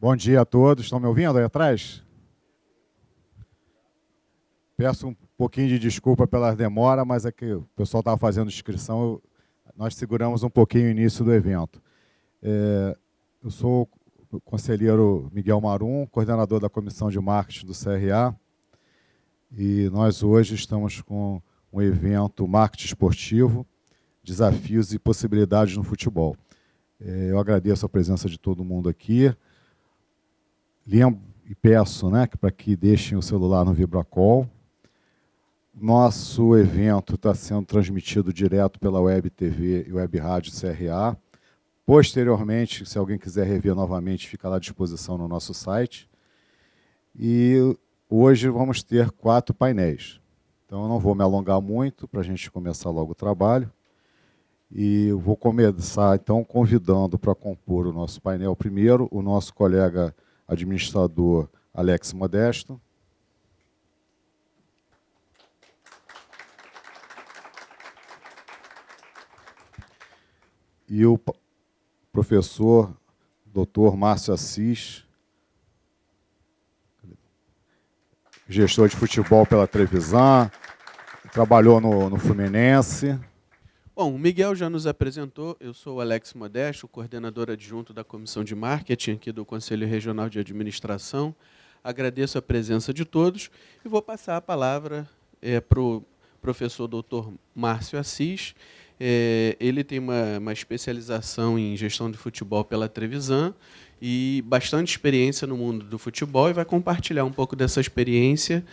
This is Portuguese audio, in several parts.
Bom dia a todos. Estão me ouvindo aí atrás? Peço um pouquinho de desculpa pela demora, mas é que o pessoal estava fazendo inscrição, nós seguramos um pouquinho o início do evento. Eu sou o conselheiro Miguel Marum, coordenador da Comissão de Marketing do CRA, e nós hoje estamos com um evento Marketing Esportivo, Desafios e Possibilidades no Futebol. Eu agradeço a presença de todo mundo aqui. Lembro e peço, para que deixem o celular no Vibracall. Nosso evento está sendo transmitido direto pela Web TV e Web Rádio CRA. Posteriormente, se alguém quiser rever novamente, fica lá à disposição no nosso site. E hoje vamos ter 4 painéis. Então, eu não vou me alongar muito para a gente começar logo o trabalho. E eu vou começar, então, convidando para compor o nosso painel primeiro o nosso colega administrador Alex Modesto. E o professor Dr. Márcio Assis, gestor de futebol pela Trevisan, trabalhou no Fluminense. Bom, o Miguel já nos apresentou, eu sou o Alex Modesto, coordenador adjunto da Comissão de Marketing aqui do Conselho Regional de Administração. Agradeço a presença de todos e vou passar a palavra para o professor Dr. Márcio Assis. Ele tem uma especialização em gestão de futebol pela Trevisan e bastante experiência no mundo do futebol e vai compartilhar um pouco dessa experiência,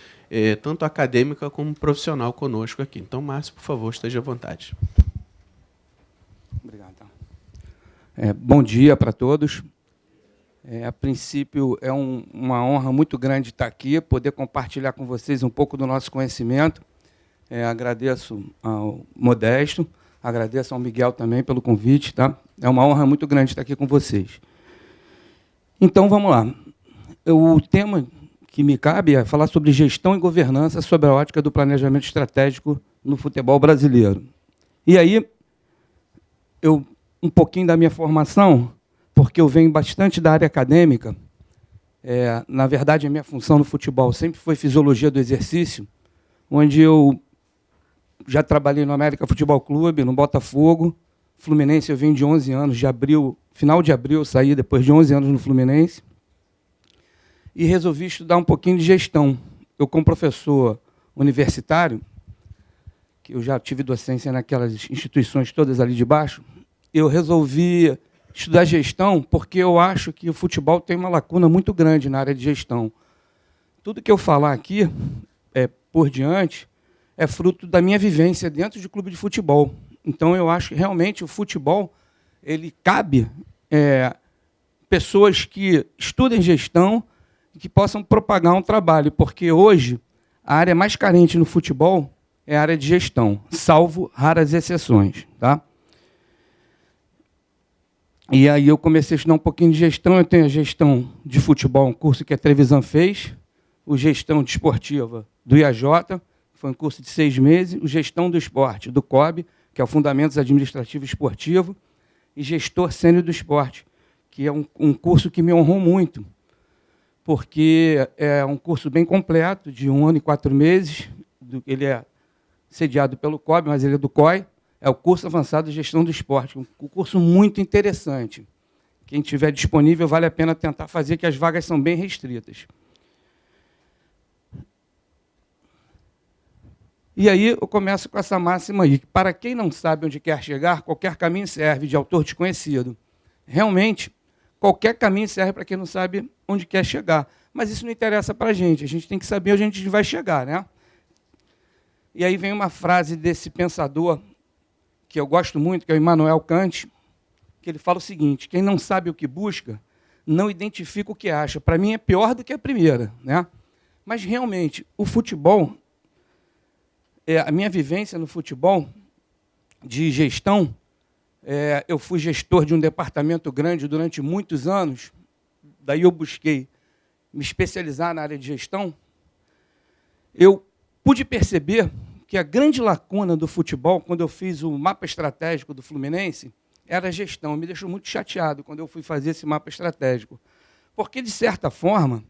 tanto acadêmica como profissional, conosco aqui. Então, Márcio, por favor, esteja à vontade. Obrigado. Bom dia para todos. A princípio, é uma honra muito grande estar aqui, poder compartilhar com vocês um pouco do nosso conhecimento. Agradeço ao Modesto, agradeço ao Miguel também pelo convite. Tá? É uma honra muito grande estar aqui com vocês. Então, vamos lá. O tema que me cabe é falar sobre gestão e governança sob a ótica do planejamento estratégico no futebol brasileiro. E aí, um pouquinho da minha formação, porque eu venho bastante da área acadêmica. Na verdade, a minha função no futebol sempre foi fisiologia do exercício, onde eu já trabalhei no América Futebol Clube, no Botafogo. Fluminense, eu venho de 11 anos, final de abril eu saí, depois de 11 anos no Fluminense. E resolvi estudar um pouquinho de gestão. Eu, como professor universitário, que eu já tive docência naquelas instituições todas ali de baixo, eu resolvi estudar gestão porque eu acho que o futebol tem uma lacuna muito grande na área de gestão. Tudo que eu falar aqui, por diante, é fruto da minha vivência dentro de clube de futebol. Então, eu acho que realmente o futebol ele cabe pessoas que estudem gestão e que possam propagar um trabalho, porque hoje a área mais carente no futebol é a área de gestão, salvo raras exceções. Tá? E aí eu comecei a estudar um pouquinho de gestão. Eu tenho a gestão de futebol, um curso que a Trevisan fez, o gestão desportiva do IAJ, foi um curso de 6 meses, o gestão do esporte do COB, que é o Fundamentos Administrativo e Esportivo, e gestor sênior do esporte, que é um curso que me honrou muito, porque é um curso bem completo, de 1 ano e 4 meses. Ele é sediado pelo COB, mas ele é do COI, é o curso avançado de gestão do esporte, um curso muito interessante. Quem tiver disponível, vale a pena tentar fazer, que as vagas são bem restritas. E aí eu começo com essa máxima aí, que para quem não sabe onde quer chegar, qualquer caminho serve, de autor desconhecido. Realmente, qualquer caminho serve para quem não sabe onde quer chegar. Mas isso não interessa para a gente tem que saber onde a gente vai chegar. Né? E aí vem uma frase desse pensador, que eu gosto muito, que é o Immanuel Kant, que ele fala o seguinte: quem não sabe o que busca, não identifica o que acha. Para mim é pior do que a primeira. Né? Mas, realmente, o futebol, a minha vivência no futebol, de gestão, eu fui gestor de um departamento grande durante muitos anos, daí eu busquei me especializar na área de gestão. Eu pude perceber que a grande lacuna do futebol, quando eu fiz o mapa estratégico do Fluminense, era a gestão. Me deixou muito chateado quando eu fui fazer esse mapa estratégico, Porque, de certa forma,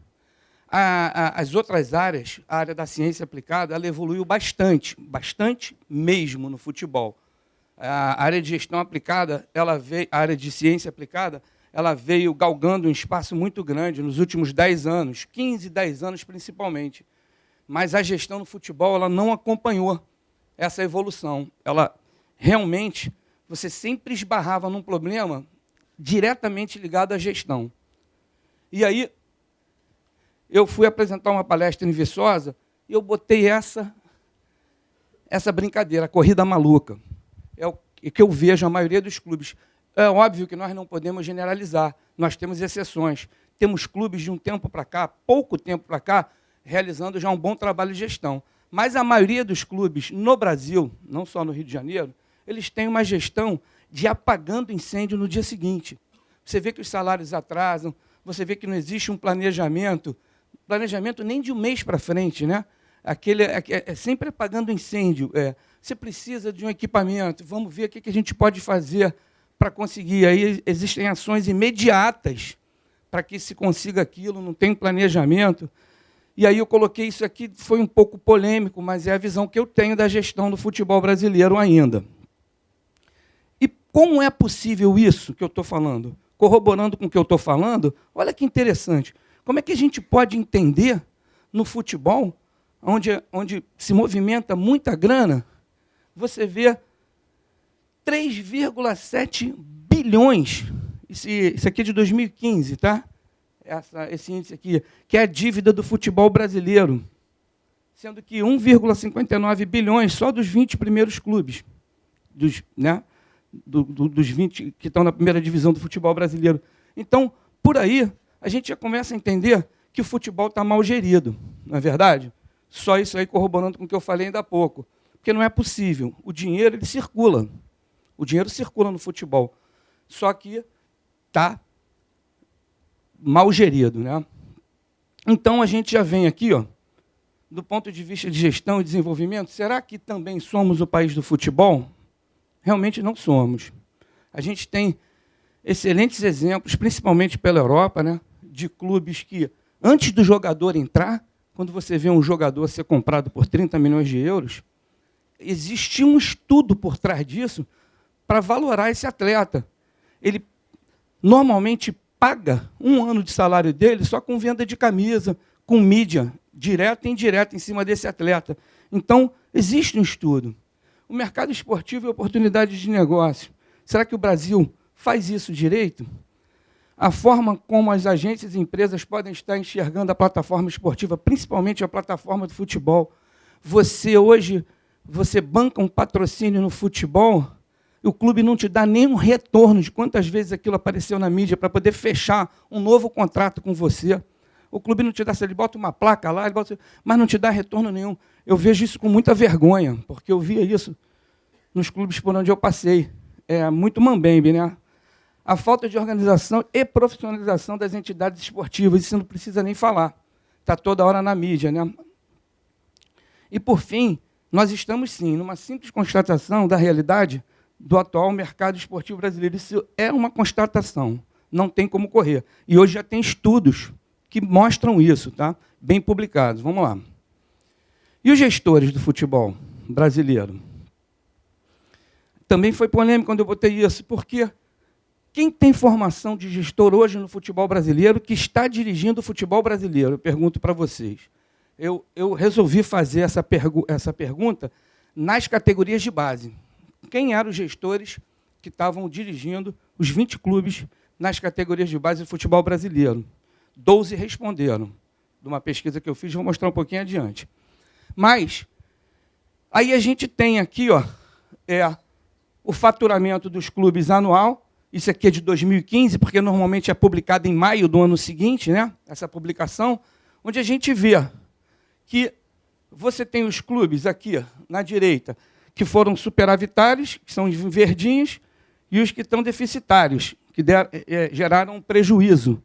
as outras áreas, a área da ciência aplicada, ela evoluiu bastante, bastante mesmo no futebol. A área de gestão aplicada, a área de ciência aplicada, ela veio galgando um espaço muito grande nos últimos 10 anos, 15, 10 anos principalmente. Mas a gestão no futebol ela não acompanhou essa evolução. Ela realmente, você sempre esbarrava num problema diretamente ligado à gestão. E aí, eu fui apresentar uma palestra em Viçosa e eu botei essa brincadeira, a corrida maluca. É o que eu vejo a maioria dos clubes. É óbvio que nós não podemos generalizar, nós temos exceções. Temos clubes de um tempo para cá, pouco tempo para cá, realizando já um bom trabalho de gestão. Mas a maioria dos clubes no Brasil, não só no Rio de Janeiro, eles têm uma gestão de apagando incêndio no dia seguinte. Você vê que os salários atrasam, você vê que não existe um planejamento nem de um mês para frente, né? É sempre apagando incêndio. Você precisa de um equipamento, vamos ver o que a gente pode fazer para conseguir. Aí existem ações imediatas para que se consiga aquilo, não tem planejamento. E aí eu coloquei isso aqui, foi um pouco polêmico, mas é a visão que eu tenho da gestão do futebol brasileiro ainda. E como é possível isso que eu estou falando? Corroborando com o que eu estou falando, olha que interessante. Como é que a gente pode entender no futebol, onde se movimenta muita grana, você vê 3,7 bilhões, isso aqui é de 2015, tá? Esse índice aqui, que é a dívida do futebol brasileiro, sendo que 1,59 bilhões só dos 20 primeiros clubes, dos 20 que estão na primeira divisão do futebol brasileiro. Então, por aí, a gente já começa a entender que o futebol está mal gerido, não é verdade? Só isso aí corroborando com o que eu falei ainda há pouco. Porque não é possível. O dinheiro ele circula. O dinheiro circula no futebol. Só que está mal gerido, né? Então, a gente já vem aqui, ó, do ponto de vista de gestão e desenvolvimento, será que também somos o país do futebol? Realmente não somos. A gente tem excelentes exemplos, principalmente pela Europa, né, de clubes que, antes do jogador entrar, quando você vê um jogador ser comprado por 30 milhões de euros, existe um estudo por trás disso para valorar esse atleta. Ele normalmente paga um ano de salário dele só com venda de camisa, com mídia, direta e indireta em cima desse atleta. Então, existe um estudo. O mercado esportivo é oportunidade de negócio. Será que o Brasil faz isso direito? A forma como as agências e empresas podem estar enxergando a plataforma esportiva, principalmente a plataforma do futebol. Hoje, você banca um patrocínio no futebol, e o clube não te dá nenhum retorno de quantas vezes aquilo apareceu na mídia para poder fechar um novo contrato com você. O clube não te dá, ele bota uma placa lá, mas não te dá retorno nenhum. Eu vejo isso com muita vergonha, porque eu via isso nos clubes por onde eu passei. É muito mambembe, né? A falta de organização e profissionalização das entidades esportivas, isso não precisa nem falar. Está toda hora na mídia, né? E, por fim, nós estamos, sim, numa simples constatação da realidade do atual mercado esportivo brasileiro. Isso é uma constatação, não tem como correr. E hoje já tem estudos que mostram isso, tá? Bem publicados. Vamos lá. E os gestores do futebol brasileiro? Também foi polêmico quando eu botei isso, porque quem tem formação de gestor hoje no futebol brasileiro, que está dirigindo o futebol brasileiro? Eu pergunto para vocês. Eu resolvi fazer essa pergunta nas categorias de base. Quem eram os gestores que estavam dirigindo os 20 clubes nas categorias de base do futebol brasileiro? 12 responderam, de uma pesquisa que eu fiz, vou mostrar um pouquinho adiante. Mas, aí a gente tem aqui, ó, o faturamento dos clubes anual. Isso aqui é de 2015, porque normalmente é publicado em maio do ano seguinte, né? Essa publicação, onde a gente vê que você tem os clubes aqui, na direita, que foram superavitários, que são os verdinhos, e os que estão deficitários, que geraram prejuízo.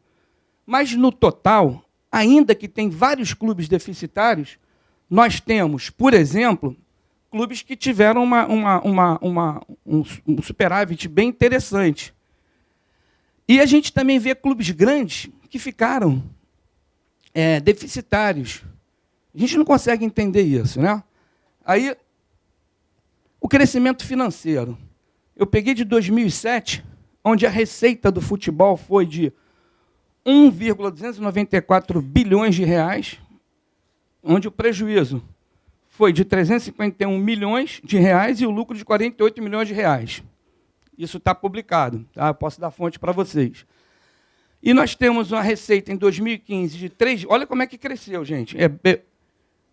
Mas, no total, ainda que tem vários clubes deficitários, nós temos, por exemplo, clubes que tiveram um superávit bem interessante. E a gente também vê clubes grandes que ficaram deficitários. A gente não consegue entender isso, né? Aí, o crescimento financeiro. Eu peguei de 2007, onde a receita do futebol foi de 1,294 bilhões de reais, onde o prejuízo foi de 351 milhões de reais e o lucro de 48 milhões de reais. Isso está publicado, tá? Eu posso dar fonte para vocês. E nós temos uma receita em 2015 de 3... Olha como é que cresceu, gente.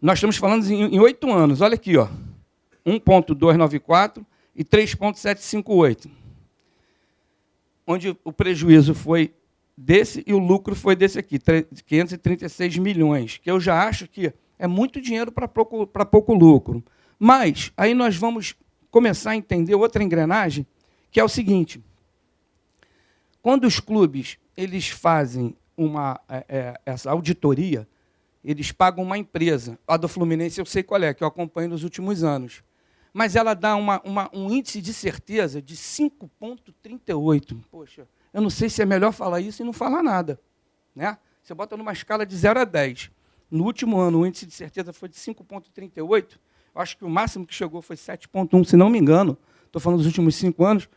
Nós estamos falando em 8 anos. Olha aqui, ó, 1,294 e 3,758. Onde o prejuízo foi desse e o lucro foi desse aqui, 536 milhões, que eu já acho que é muito dinheiro para pouco lucro. Mas aí nós vamos começar a entender outra engrenagem, que é o seguinte: quando os clubes eles fazem essa auditoria, eles pagam uma empresa. A do Fluminense eu sei qual é, que eu acompanho nos últimos anos. Mas ela dá um índice de certeza de 5,38. Poxa, eu não sei se é melhor falar isso e não falar nada, né? Você bota numa escala de 0 a 10. No último ano, o índice de certeza foi de 5,38. Eu acho que o máximo que chegou foi 7,1, se não me engano. Estou falando dos últimos 5 anos.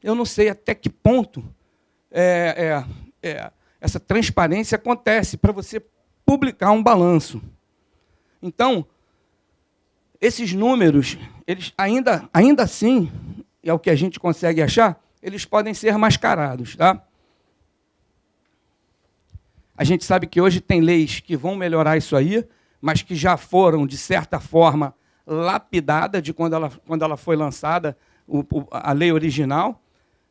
Eu não sei até que ponto essa transparência acontece para você publicar um balanço. Então, esses números, eles ainda assim, é o que a gente consegue achar, eles podem ser mascarados, tá? A gente sabe que hoje tem leis que vão melhorar isso aí, mas que já foram, de certa forma, lapidadas de quando ela foi lançada, a lei original,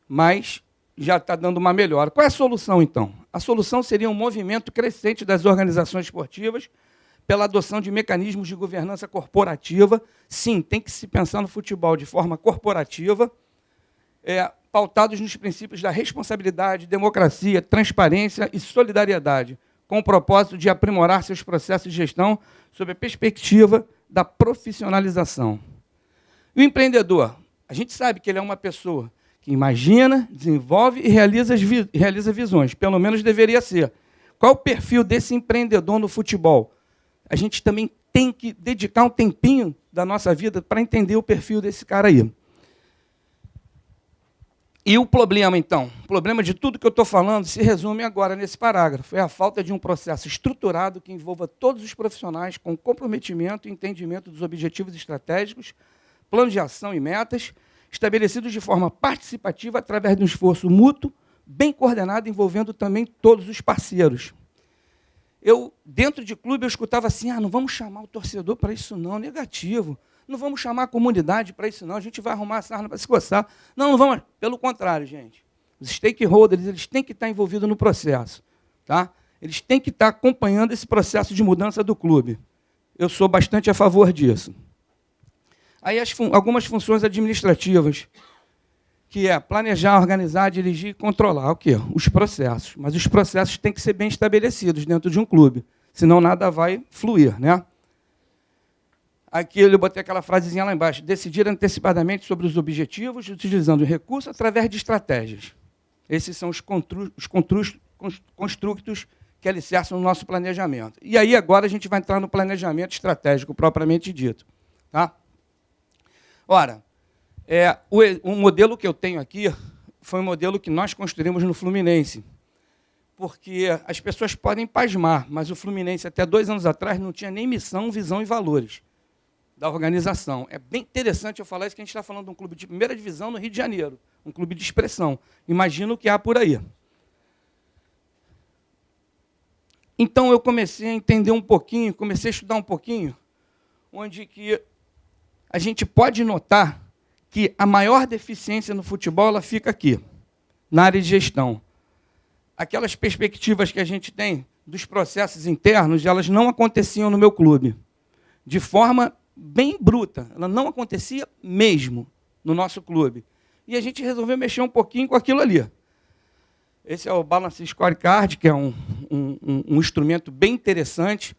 mas já está dando uma melhora. Qual é a solução, então? A solução seria um movimento crescente das organizações esportivas pela adoção de mecanismos de governança corporativa. Sim, tem que se pensar no futebol de forma corporativa, pautados nos princípios da responsabilidade, democracia, transparência e solidariedade, com o propósito de aprimorar seus processos de gestão sob a perspectiva da profissionalização. E o empreendedor? A gente sabe que ele é uma pessoa que imagina, desenvolve e realiza visões. Pelo menos deveria ser. Qual o perfil desse empreendedor no futebol? A gente também tem que dedicar um tempinho da nossa vida para entender o perfil desse cara aí. E o problema, então? O problema de tudo que eu estou falando se resume agora nesse parágrafo. É a falta de um processo estruturado que envolva todos os profissionais com comprometimento e entendimento dos objetivos estratégicos, plano de ação e metas, estabelecidos de forma participativa através de um esforço mútuo, bem coordenado, envolvendo também todos os parceiros. Dentro de clube, eu escutava assim, não vamos chamar o torcedor para isso não, negativo. Não vamos chamar a comunidade para isso não, a gente vai arrumar a sarna para se coçar. Não vamos. Pelo contrário, gente. Os stakeholders, eles têm que estar envolvidos no processo. Tá? Eles têm que estar acompanhando esse processo de mudança do clube. Eu sou bastante a favor disso. Aí algumas funções administrativas, que é planejar, organizar, dirigir e controlar. O quê? Os processos. Mas os processos têm que ser bem estabelecidos dentro de um clube, senão nada vai fluir, né? Aqui eu botei aquela frasezinha lá embaixo: decidir antecipadamente sobre os objetivos, utilizando recursos através de estratégias. Esses são os construtos que alicerçam no nosso planejamento. E aí agora a gente vai entrar no planejamento estratégico, propriamente dito. Tá? Ora, o modelo que eu tenho aqui foi um modelo que nós construímos no Fluminense, porque as pessoas podem pasmar, mas o Fluminense, até 2 anos atrás, não tinha nem missão, visão e valores da organização. É bem interessante eu falar isso, que a gente está falando de um clube de primeira divisão no Rio de Janeiro, um clube de expressão. Imagina o que há por aí. Então, eu comecei a entender um pouquinho, comecei a estudar um pouquinho, onde que a gente pode notar que a maior deficiência no futebol ela fica aqui, na área de gestão. Aquelas perspectivas que a gente tem dos processos internos, elas não aconteciam no meu clube, de forma bem bruta. Ela não acontecia mesmo no nosso clube. E a gente resolveu mexer um pouquinho com aquilo ali. Esse é o Balance Scorecard, que é um instrumento bem interessante.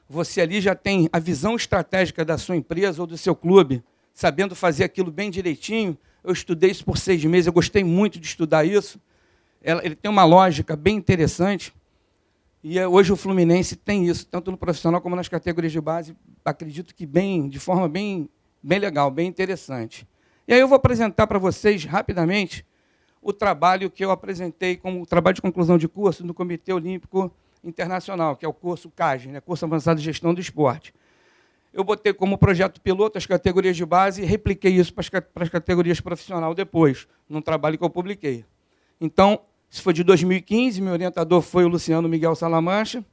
Você ali já tem a visão estratégica da sua empresa ou do seu clube, sabendo fazer aquilo bem direitinho. Eu estudei isso por 6 meses, eu gostei muito de estudar isso. Ele tem uma lógica bem interessante. E hoje o Fluminense tem isso, tanto no profissional como nas categorias de base, acredito que de forma bem legal, bem interessante. E aí eu vou apresentar para vocês, rapidamente, o trabalho que eu apresentei como trabalho de conclusão de curso no Comitê Olímpico Internacional, que é o curso CAGE, né, Curso Avançado de Gestão do Esporte. Eu botei como projeto piloto as categorias de base e repliquei isso para as categorias profissional depois, num trabalho que eu publiquei. Então, isso foi de 2015, meu orientador foi o Luciano Miguel Salamanca.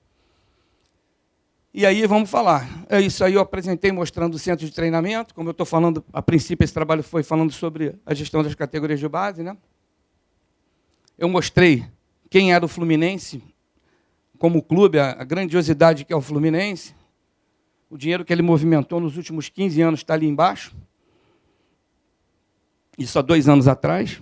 E aí, vamos falar. É isso aí, eu apresentei mostrando o centro de treinamento, como eu estou falando, a princípio esse trabalho foi falando sobre a gestão das categorias de base, né? Eu mostrei quem era o Fluminense como clube, a grandiosidade que é o Fluminense, o dinheiro que ele movimentou nos últimos 15 anos está ali embaixo, isso há 2 anos atrás.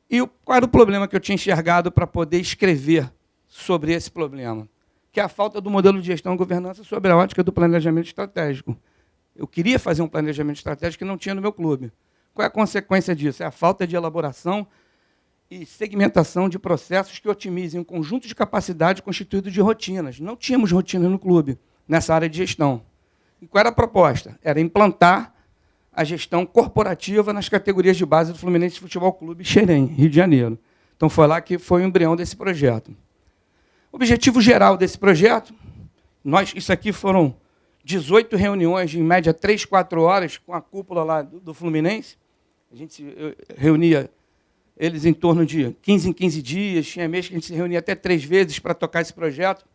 E qual era o problema que eu tinha enxergado para poder escrever sobre esse problema? Que é a falta do modelo de gestão e governança sobre a ótica do planejamento estratégico. Eu queria fazer um planejamento estratégico que não tinha no meu clube. Qual é a consequência disso? É a falta de elaboração e segmentação de processos que otimizem um conjunto de capacidade constituído de rotinas. Não tínhamos rotina no clube, nessa área de gestão. E qual era a proposta? Era implantar a gestão corporativa nas categorias de base do Fluminense Futebol Clube Xerém, Rio de Janeiro. Então, foi lá que foi o embrião desse projeto. O objetivo geral desse projeto, isso aqui foram 18 reuniões de, em média, 3, 4 horas, com a cúpula lá do Fluminense. A gente reunia eles em torno de 15 em 15 dias, tinha mês que a gente se reunia até 3 vezes para tocar esse projeto.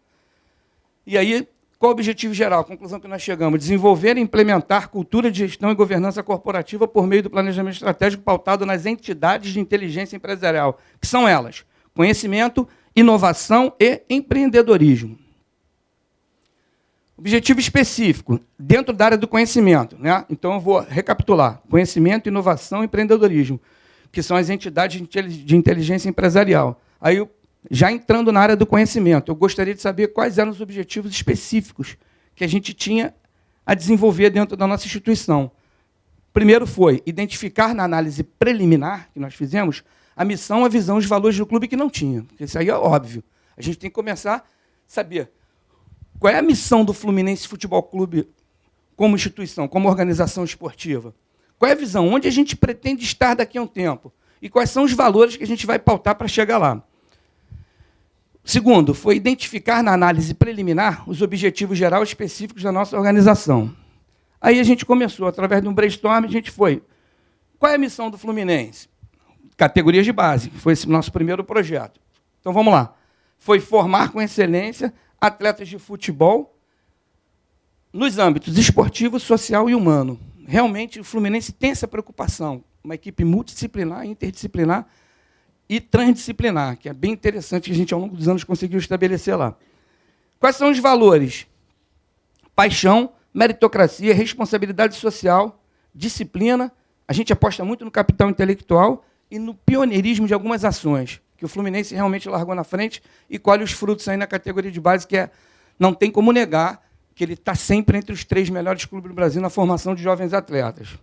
E aí, qual o objetivo geral? A conclusão que nós chegamos: desenvolver e implementar cultura de gestão e governança corporativa por meio do planejamento estratégico pautado nas entidades de inteligência empresarial, que são elas: conhecimento, inovação e empreendedorismo. Objetivo específico, dentro da área do conhecimento, né? Então, eu vou recapitular: conhecimento, inovação e empreendedorismo, que são as entidades de inteligência empresarial. Aí, já entrando na área do conhecimento, eu gostaria de saber quais eram os objetivos específicos que a gente tinha a desenvolver dentro da nossa instituição. Primeiro foi identificar na análise preliminar que nós fizemos a missão, a visão, os valores do clube que não tinha. Isso aí é óbvio. A gente tem que começar a saber qual é a missão do Fluminense Futebol Clube como instituição, como organização esportiva. Qual é a visão? Onde a gente pretende estar daqui a um tempo? E quais são os valores que a gente vai pautar para chegar lá? Segundo, foi identificar na análise preliminar os objetivos gerais específicos da nossa organização. Aí a gente começou, através de um brainstorm, a gente foi: qual é a missão do Fluminense? Categorias de base, foi esse nosso primeiro projeto. Então, vamos lá. Foi formar com excelência atletas de futebol nos âmbitos esportivo, social e humano. Realmente, o Fluminense tem essa preocupação, uma equipe multidisciplinar, interdisciplinar e transdisciplinar, que é bem interessante, que a gente, ao longo dos anos, conseguiu estabelecer lá. Quais são os valores? Paixão, meritocracia, responsabilidade social, disciplina. A gente aposta muito no capital intelectual e no pioneirismo de algumas ações, que o Fluminense realmente largou na frente e colhe os frutos aí na categoria de base, que não tem como negar que ele está sempre entre os 3 melhores clubes do Brasil na formação de jovens atletas.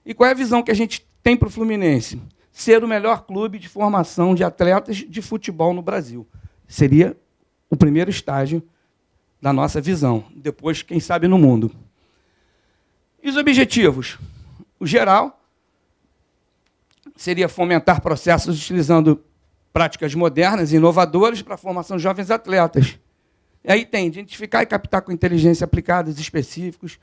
E qual é a visão que a gente tem para o Fluminense? Ser o melhor clube de formação de atletas de futebol no Brasil. Seria o primeiro estágio da nossa visão. Depois, quem sabe, no mundo. E os objetivos? O geral seria fomentar processos utilizando práticas modernas e inovadoras para a formação de jovens atletas. E aí tem identificar e captar com inteligência aplicados específicos,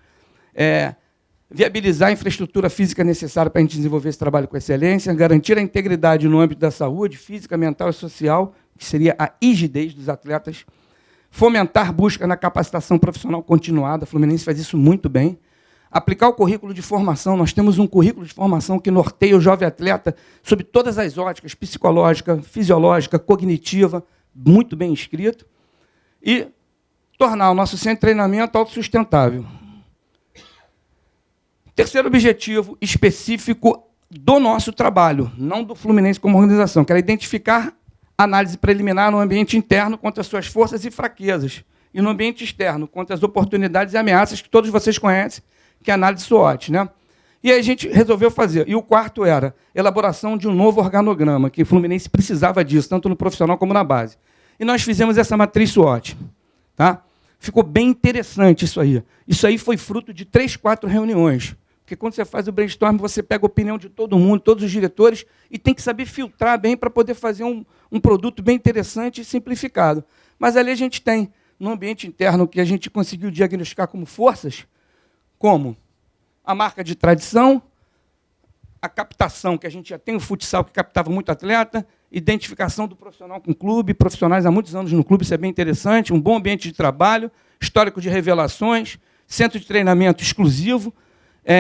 viabilizar a infraestrutura física necessária para a gente desenvolver esse trabalho com excelência, garantir a integridade no âmbito da saúde física, mental e social, que seria a rigidez dos atletas, fomentar busca na capacitação profissional continuada, a Fluminense faz isso muito bem, aplicar o currículo de formação, nós temos um currículo de formação que norteia o jovem atleta sob todas as óticas, psicológica, fisiológica, cognitiva, muito bem escrito, e tornar o nosso centro de treinamento autossustentável. Terceiro objetivo específico do nosso trabalho, não do Fluminense como organização, que era identificar análise preliminar no ambiente interno quanto às suas forças e fraquezas, e no ambiente externo quanto às oportunidades e ameaças que todos vocês conhecem, que é a análise SWOT, né? E aí a gente resolveu fazer. E o quarto era elaboração de um novo organograma, que o Fluminense precisava disso, tanto no profissional como na base. e nós fizemos essa matriz SWOT. Tá? Ficou bem interessante isso aí. Isso aí foi fruto de 3, 4 reuniões. Porque quando você faz o brainstorm, você pega a opinião de todo mundo, todos os diretores, e tem que saber filtrar bem para poder fazer um produto bem interessante e simplificado. Mas ali a gente tem, no ambiente interno, que a gente conseguiu diagnosticar como forças, como a marca de tradição, a captação, que a gente já tem o futsal, que captava muito atleta, identificação do profissional com o clube, profissionais há muitos anos no clube, isso é bem interessante, um bom ambiente de trabalho, histórico de revelações, centro de treinamento exclusivo,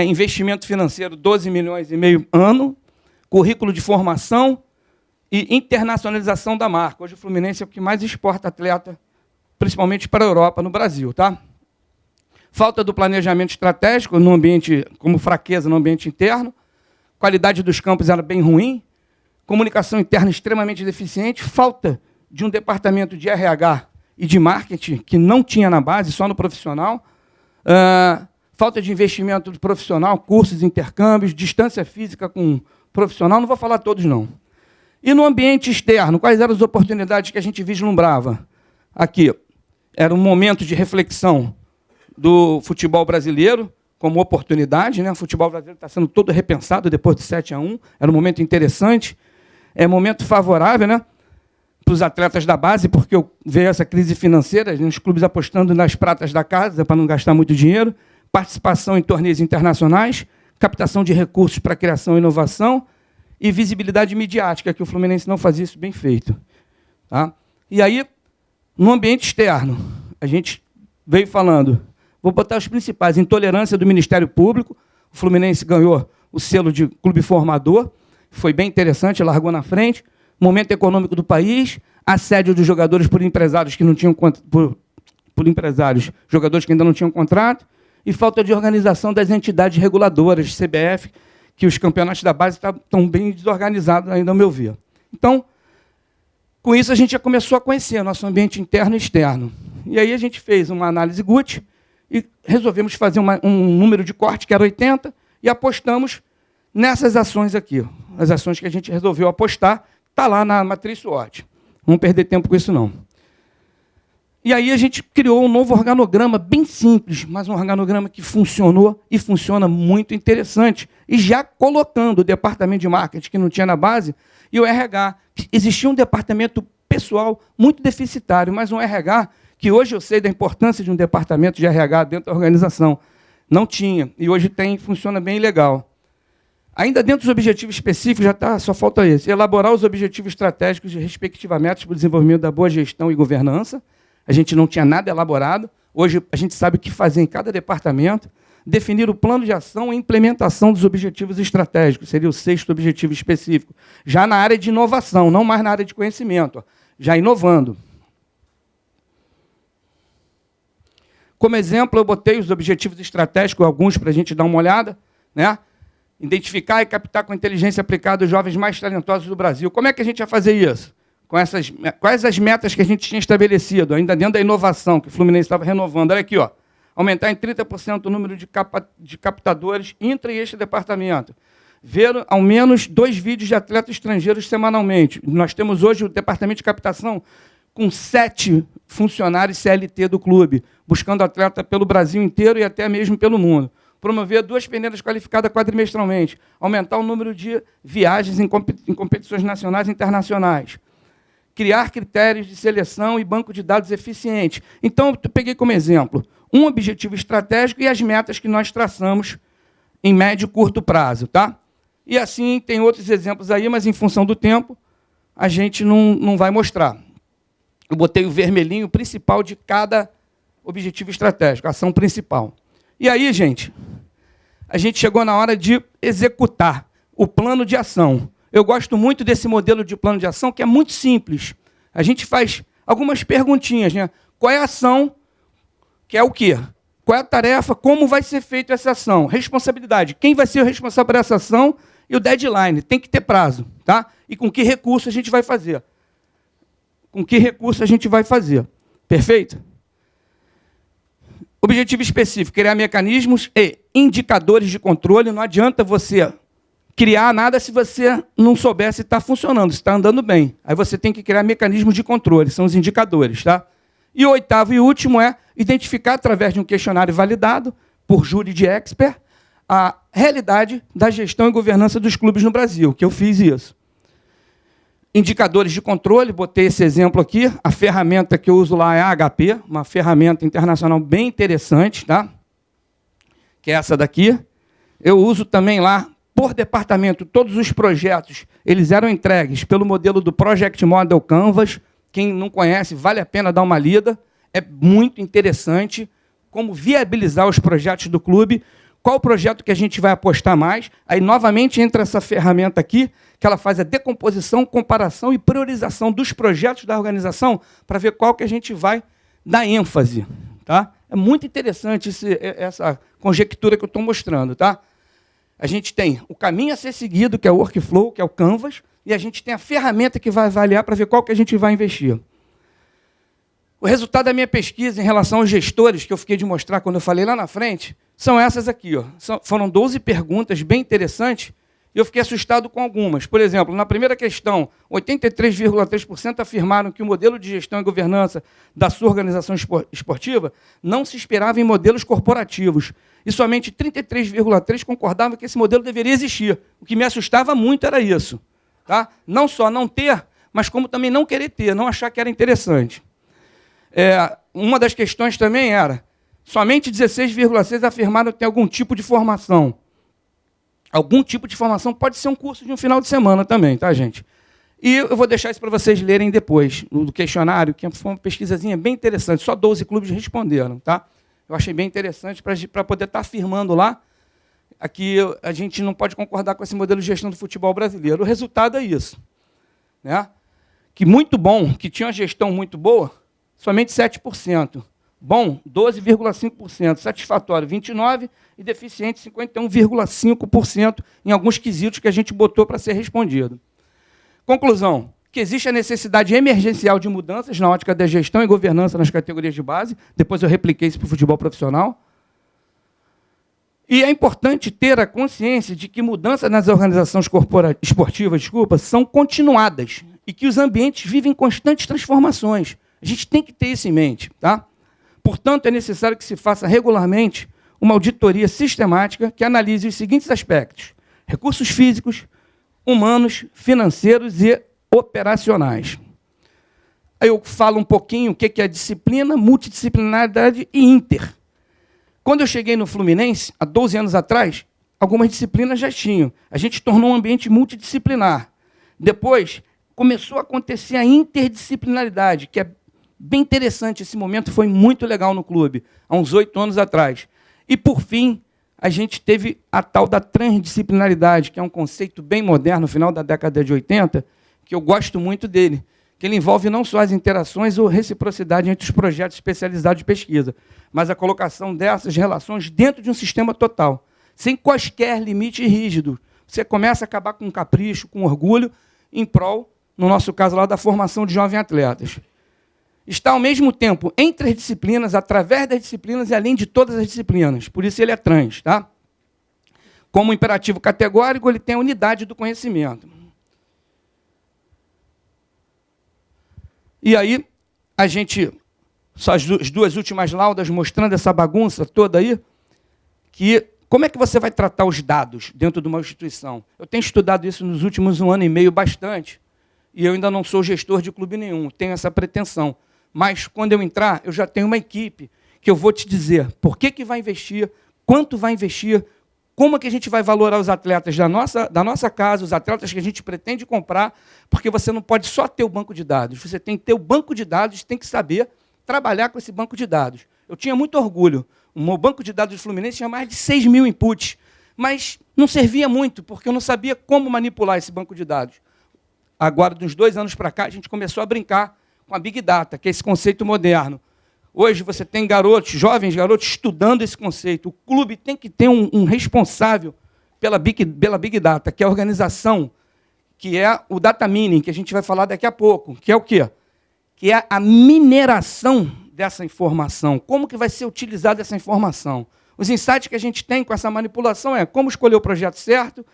investimento financeiro 12 milhões e meio ano, currículo de formação e internacionalização da marca. Hoje o Fluminense é o que mais exporta atleta, principalmente para a Europa, no Brasil. Tá? Falta do planejamento estratégico no ambiente, como fraqueza no ambiente interno, qualidade dos campos era bem ruim, comunicação interna extremamente deficiente, falta de um departamento de RH e de marketing que não tinha na base, só no profissional, falta de investimento do profissional, cursos, intercâmbios, distância física com profissional, não vou falar todos, não. E no ambiente externo, quais eram as oportunidades que a gente vislumbrava? Aqui, era um momento de reflexão do futebol brasileiro, como oportunidade, né? O futebol brasileiro está sendo todo repensado depois do 7-1, era um momento interessante, momento favorável, né, para os atletas da base, porque veio essa crise financeira, os clubes apostando nas pratas da casa para não gastar muito dinheiro, participação em torneios internacionais, captação de recursos para criação e inovação e visibilidade midiática, que o Fluminense não fazia isso bem feito. Tá? E aí, no ambiente externo, a gente veio falando, vou botar os principais, intolerância do Ministério Público, o Fluminense ganhou o selo de clube formador, foi bem interessante, largou na frente, momento econômico do país, assédio dos jogadores por empresários que não tinham por empresários, jogadores que ainda não tinham contrato, e falta de organização das entidades reguladoras, CBF, que os campeonatos da base estão bem desorganizados ainda, ao meu ver. Então, com isso, a gente já começou a conhecer nosso ambiente interno e externo. E aí a gente fez uma análise GUT e resolvemos fazer um número de corte, que era 80, e apostamos nessas ações aqui. As ações que a gente resolveu apostar, está lá na matriz SWOT. Não vamos perder tempo com isso, não. E aí a gente criou um novo organograma, bem simples, mas um organograma que funcionou e funciona muito interessante. E já colocando o departamento de marketing, que não tinha na base, e o RH. Existia um departamento pessoal muito deficitário, mas um RH, que hoje eu sei da importância de um departamento de RH dentro da organização. Não tinha, e hoje tem, funciona bem legal. Ainda dentro dos objetivos específicos, só falta esse. Elaborar os objetivos estratégicos de respectivamente para o desenvolvimento da boa gestão e governança. A gente não tinha nada elaborado. Hoje a gente sabe o que fazer em cada departamento. Definir o plano de ação e implementação dos objetivos estratégicos. Seria o 6º objetivo específico. Já na área de inovação, não mais na área de conhecimento. Já inovando. Como exemplo, eu botei os objetivos estratégicos, alguns para a gente dar uma olhada, né? Identificar e captar com inteligência aplicada os jovens mais talentosos do Brasil. Como é que a gente vai fazer isso? Quais as metas que a gente tinha estabelecido, ainda dentro da inovação, que o Fluminense estava renovando? Olha aqui, ó, aumentar em 30% o número de captadores intra e extra-departamento. Ver ao menos 2 vídeos de atletas estrangeiros semanalmente. Nós temos hoje o departamento de captação com 7 funcionários CLT do clube, buscando atleta pelo Brasil inteiro e até mesmo pelo mundo. Promover 2 peneiras qualificadas quadrimestralmente. Aumentar o número de viagens em competições nacionais e internacionais. Criar critérios de seleção e banco de dados eficiente. Então, eu peguei como exemplo um objetivo estratégico e as metas que nós traçamos em médio e curto prazo. Tá? E assim, tem outros exemplos aí, mas em função do tempo, a gente não vai mostrar. Eu botei o vermelhinho principal de cada objetivo estratégico, a ação principal. E aí, gente, a gente chegou na hora de executar o plano de ação. Eu gosto muito desse modelo de plano de ação, que é muito simples. A gente faz algumas perguntinhas, né? Qual é a ação? Que é o quê? Qual é a tarefa? Como vai ser feita essa ação? Responsabilidade. Quem vai ser o responsável por essa ação? E o deadline. Tem que ter prazo. Tá? E com que recurso a gente vai fazer? Com que recurso a gente vai fazer? Perfeito? Objetivo específico, criar mecanismos e indicadores de controle. Não adianta você criar nada se você não souber se está funcionando, se está andando bem. Aí você tem que criar mecanismos de controle, são os indicadores. Tá? E o oitavo e último é identificar, através de um questionário validado por júri de expert, a realidade da gestão e governança dos clubes no Brasil, que eu fiz isso. Indicadores de controle, botei esse exemplo aqui, a ferramenta que eu uso lá é a HP, uma ferramenta internacional bem interessante, tá? Que é essa daqui. Eu uso também lá, por departamento, todos os projetos, eles eram entregues pelo modelo do Project Model Canvas. Quem não conhece, vale a pena dar uma lida. É muito interessante como viabilizar os projetos do clube, qual projeto que a gente vai apostar mais. Aí, novamente, entra essa ferramenta aqui, que ela faz a decomposição, comparação e priorização dos projetos da organização para ver qual que a gente vai dar ênfase. Tá? É muito interessante essa conjectura que eu estou mostrando. Tá? A gente tem o caminho a ser seguido, que é o workflow, que é o Canvas, e a gente tem a ferramenta que vai avaliar para ver qual que a gente vai investir. O resultado da minha pesquisa em relação aos gestores, que eu fiquei de mostrar quando eu falei lá na frente, são essas aqui. Ó. Foram 12 perguntas bem interessantes, e eu fiquei assustado com algumas. Por exemplo, na primeira questão, 83,3% afirmaram que o modelo de gestão e governança da sua organização esportiva não se esperava em modelos corporativos. E somente 33,3% concordavam que esse modelo deveria existir. O que me assustava muito era isso. Tá? Não só não ter, mas como também não querer ter, não achar que era interessante. Uma das questões também era, somente 16,6% afirmaram ter algum tipo de formação. Algum tipo de formação pode ser um curso de um final de semana também, tá, gente? E eu vou deixar isso para vocês lerem depois, no questionário, que foi uma pesquisazinha bem interessante, só 12 clubes responderam, tá? Eu achei bem interessante para poder estar afirmando lá que a gente não pode concordar com esse modelo de gestão do futebol brasileiro. O resultado é isso. Né? Que muito bom, que tinha uma gestão muito boa, somente 7%. Bom, 12,5%. Satisfatório, 29%. E deficiente, 51,5% em alguns quesitos que a gente botou para ser respondido. Conclusão, que existe a necessidade emergencial de mudanças na ótica da gestão e governança nas categorias de base. Depois eu repliquei isso para o futebol profissional. E é importante ter a consciência de que mudanças nas organizações esportivas, são continuadas e que os ambientes vivem constantes transformações. A gente tem que ter isso em mente. Tá? Portanto, é necessário que se faça regularmente uma auditoria sistemática que analise os seguintes aspectos: recursos físicos, humanos, financeiros e operacionais. Aí eu falo um pouquinho o que é disciplina, multidisciplinaridade e inter. Quando eu cheguei no Fluminense, há 12 anos atrás, algumas disciplinas já tinham. A gente tornou um ambiente multidisciplinar. Depois, começou a acontecer a interdisciplinaridade, que é bem interessante. Esse momento foi muito legal no clube, há uns 8 anos atrás. E, por fim, a gente teve a tal da transdisciplinaridade, que é um conceito bem moderno, no final da década de 80, que eu gosto muito dele, que ele envolve não só as interações ou reciprocidade entre os projetos especializados de pesquisa, mas a colocação dessas relações dentro de um sistema total, sem quaisquer limite rígido. Você começa a acabar com capricho, com orgulho, em prol, no nosso caso lá, da formação de jovens atletas. Está, ao mesmo tempo, entre as disciplinas, através das disciplinas e além de todas as disciplinas. Por isso ele é trans. Tá? Como imperativo categórico, ele tem a unidade do conhecimento. E aí, a gente, só as duas últimas laudas mostrando essa bagunça toda aí, que como é que você vai tratar os dados dentro de uma instituição? Eu tenho estudado isso nos últimos 1 ano e meio bastante, e eu ainda não sou gestor de clube nenhum, tenho essa pretensão. Mas, quando eu entrar, eu já tenho uma equipe que eu vou te dizer por que vai investir, quanto vai investir, como é que a gente vai valorar os atletas da nossa casa, os atletas que a gente pretende comprar, porque você não pode só ter o banco de dados, você tem que ter o banco de dados, tem que saber trabalhar com esse banco de dados. Eu tinha muito orgulho. O meu banco de dados do Fluminense tinha mais de 6 mil inputs, mas não servia muito, porque eu não sabia como manipular esse banco de dados. Agora, de uns 2 anos para cá, a gente começou a brincar com a Big Data, que é esse conceito moderno. Hoje você tem garotos, jovens garotos, estudando esse conceito. O clube tem que ter um responsável pela Big Data, que é a organização, que é o data mining, que a gente vai falar daqui a pouco, que é o quê? Que é a mineração dessa informação. Como que vai ser utilizada essa informação? Os insights que a gente tem com essa manipulação é como escolher o projeto certo,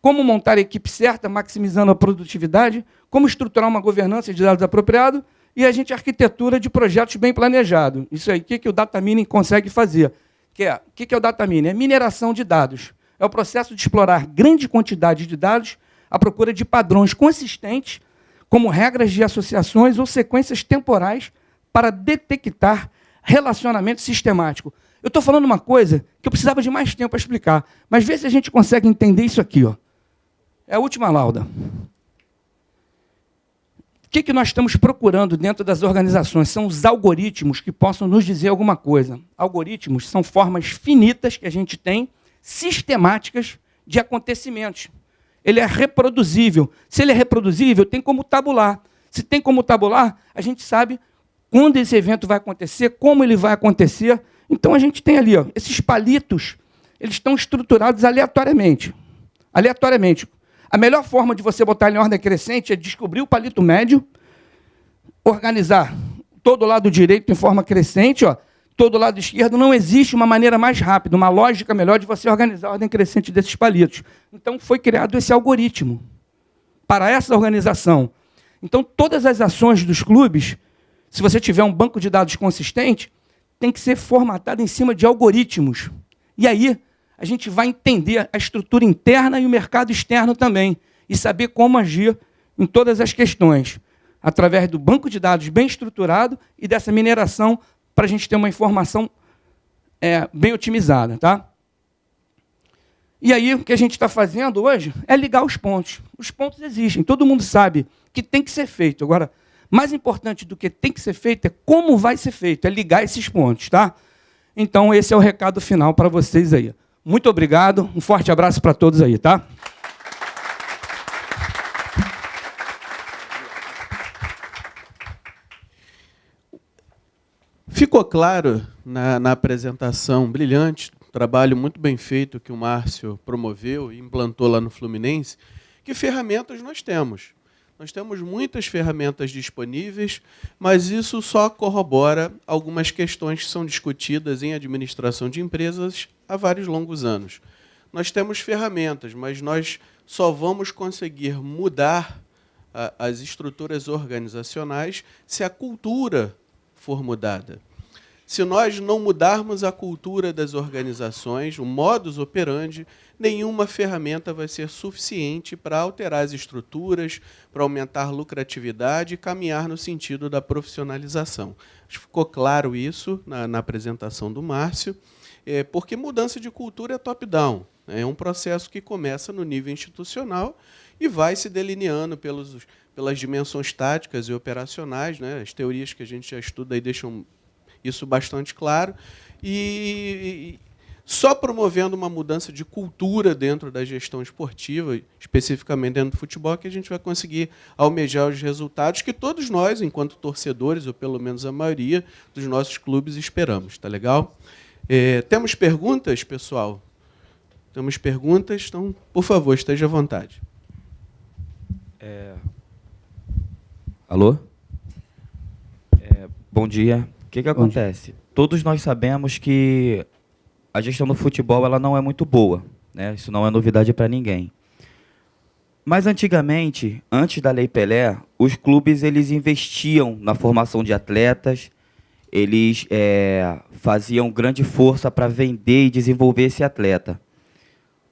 como montar a equipe certa, maximizando a produtividade, como estruturar uma governança de dados apropriado e a arquitetura de projetos bem planejados. Isso aí, o que o data mining consegue fazer? O que é o data mining? É mineração de dados. É o processo de explorar grande quantidade de dados à procura de padrões consistentes, como regras de associações ou sequências temporais para detectar relacionamento sistemático. Eu estou falando uma coisa que eu precisava de mais tempo para explicar, mas vê se a gente consegue entender isso aqui. Ó. É a última lauda. O que nós estamos procurando dentro das organizações? São os algoritmos que possam nos dizer alguma coisa. Algoritmos são formas finitas que a gente tem, sistemáticas, de acontecimentos. Ele é reproduzível. Se ele é reproduzível, tem como tabular. Se tem como tabular, a gente sabe quando esse evento vai acontecer, como ele vai acontecer. Então, a gente tem ali, ó, esses palitos, eles estão estruturados aleatoriamente. Aleatoriamente. A melhor forma de você botar ele em ordem crescente é descobrir o palito médio, organizar todo o lado direito em forma crescente, ó, todo o lado esquerdo. Não existe uma maneira mais rápida, uma lógica melhor de você organizar a ordem crescente desses palitos. Então, foi criado esse algoritmo para essa organização. Então, todas as ações dos clubes, se você tiver um banco de dados consistente, tem que ser formatado em cima de algoritmos. E aí, a gente vai entender a estrutura interna e o mercado externo também, e saber como agir em todas as questões, através do banco de dados bem estruturado e dessa mineração, para a gente ter uma informação bem otimizada. Tá? E aí, o que a gente está fazendo hoje é ligar os pontos. Os pontos existem, todo mundo sabe que tem que ser feito. Agora, mais importante do que tem que ser feito é como vai ser feito, é ligar esses pontos. Tá? Então, esse é o recado final para vocês aí. Muito obrigado, um forte abraço para todos aí, tá? Ficou claro na apresentação brilhante, trabalho muito bem feito que o Márcio promoveu e implantou lá no Fluminense, que ferramentas nós temos. Nós temos muitas ferramentas disponíveis, mas isso só corrobora algumas questões que são discutidas em administração de empresas há vários longos anos. Nós temos ferramentas, mas nós só vamos conseguir mudar as estruturas organizacionais se a cultura for mudada. Se nós não mudarmos a cultura das organizações, o modus operandi, nenhuma ferramenta vai ser suficiente para alterar as estruturas, para aumentar a lucratividade e caminhar no sentido da profissionalização. Acho que ficou claro isso na apresentação do Márcio, porque mudança de cultura é top-down. É um processo que começa no nível institucional e vai se delineando pelas dimensões táticas e operacionais. Né? As teorias que a gente já estuda aí deixam isso bastante claro. E só promovendo uma mudança de cultura dentro da gestão esportiva, especificamente dentro do futebol, que a gente vai conseguir almejar os resultados que todos nós, enquanto torcedores, ou pelo menos a maioria dos nossos clubes, esperamos. Tá legal? Temos perguntas, pessoal? Temos perguntas? Então, por favor, esteja à vontade. Alô? Bom dia. O que acontece? Todos nós sabemos que a gestão do futebol ela não é muito boa, né? Isso não é novidade para ninguém. Mas antigamente, antes da Lei Pelé, os clubes eles investiam na formação de atletas, eles faziam grande força para vender e desenvolver esse atleta.